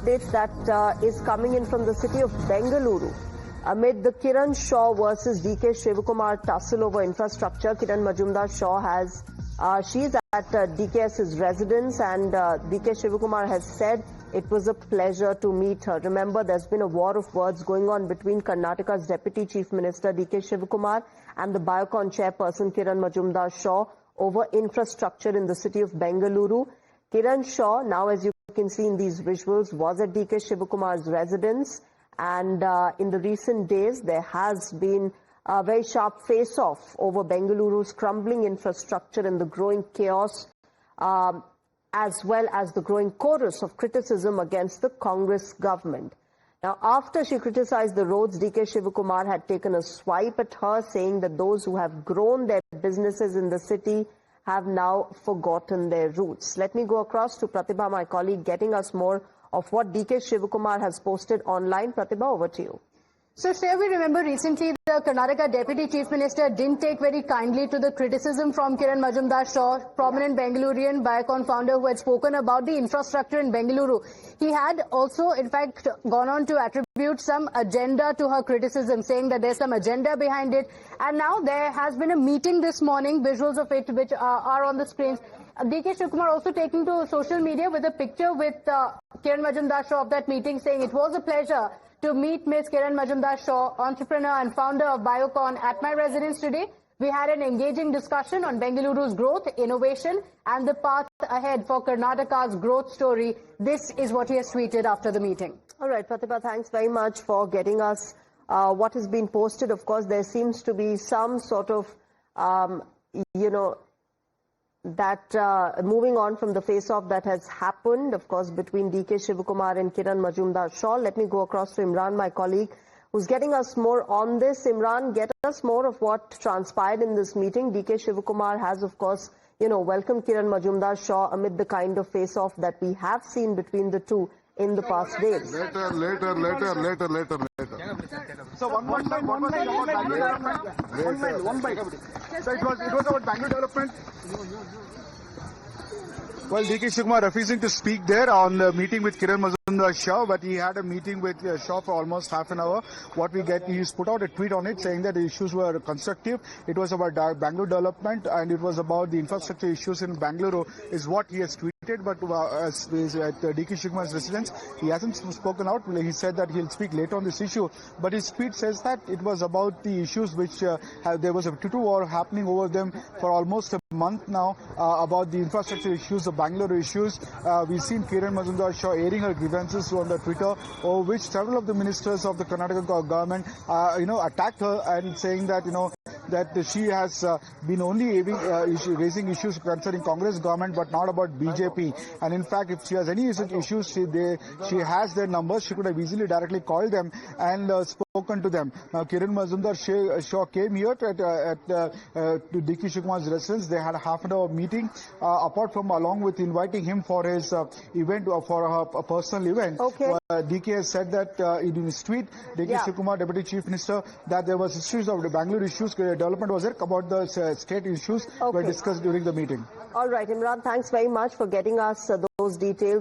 updates that is coming in from the city of Bengaluru. Amid the Kiran Shaw versus DK Shivakumar tussle over infrastructure, Kiran Mazumdar-Shaw she's at DKS's residence, and DK Shivakumar has said it was a pleasure to meet her. Remember, there's been a war of words going on between Karnataka's Deputy Chief Minister DK Shivakumar and the Biocon chairperson Kiran Mazumdar-Shaw over infrastructure in the city of Bengaluru. Kiran Shaw, now as you can see in these visuals, was at DK Shivakumar's residence, and in the recent days there has been a very sharp face-off over Bengaluru's crumbling infrastructure and the growing chaos, as well as the growing chorus of criticism against the Congress government. Now, after she criticized the roads, DK Shivakumar had taken a swipe at her, saying that those who have grown their businesses in the city have now forgotten their roots. Let me go across to Pratibha, my colleague, getting us more of what DK Shivakumar has posted online. Pratibha, over to you. So, Shreya, we remember recently the Karnataka Deputy Chief Minister didn't take very kindly to the criticism from Kiran Mazumdar-Shaw, prominent Bengalurian Biocon founder who had spoken about the infrastructure in Bengaluru. He had also, in fact, gone on to attribute some agenda to her criticism, saying that there's some agenda behind it. And now there has been a meeting this morning, visuals of it which are on the screens. DK Shivakumar also taking to social media with a picture with Kiran Mazumdar-Shaw of that meeting, saying it was a pleasure to meet Ms. Kiran Mazumdar-Shaw, entrepreneur and founder of Biocon, at my residence today. We had an engaging discussion on Bengaluru's growth, innovation and the path ahead for Karnataka's growth story. This is what he has tweeted after the meeting. All right, Pratibha, thanks very much for getting us what has been posted. Of course, there seems to be some sort of, moving on from the face-off that has happened, of course, between DK Shivakumar and Kiran Mazumdar-Shaw. Let me go across to Imran, my colleague, who's getting us more on this. Imran, get us more of what transpired in this meeting. DK Shivakumar has, of course, welcomed Kiran Mazumdar-Shaw amid the kind of face-off that we have seen between the two in the past days. Later. So one by. So it was about Bangalore development. Well, DK Shivakumar refusing to speak there on the meeting with Kiran Mazumdar-Shaw, but he had a meeting with Shaw for almost half an hour. What we get, he's put out a tweet on it saying that the issues were constructive. It was about Bangalore development, and it was about the infrastructure issues in Bangalore is what he has tweeted. But as at DK Shivakumar's residence, he hasn't spoken out. He said that he'll speak later on this issue, but his tweet says that it was about the issues which there was a tutu war happening over them for almost a month now, about the infrastructure issues, the Bangalore issues. We've seen Kiran Mazumdar-Shaw airing her grievances on the Twitter, over which several of the ministers of the Karnataka government, attacked her and saying that, that she has been only raising issues concerning Congress government, but not about BJP. And in fact, if she has any issues, she has their numbers. She could have easily directly called them and spoken to them. Now, Kiran Mazumdar-Shaw came here to DK Shivakumar's residence. They had a half-an-hour meeting. Apart from along with inviting him for his event, for a personal event. Okay. DK has said that in his tweet, DK Shivakumar, Deputy Chief Minister, that there was issues of the Bangalore issues, development was there, about the state issues were discussed during the meeting. All right, Imran, thanks very much for getting us those details.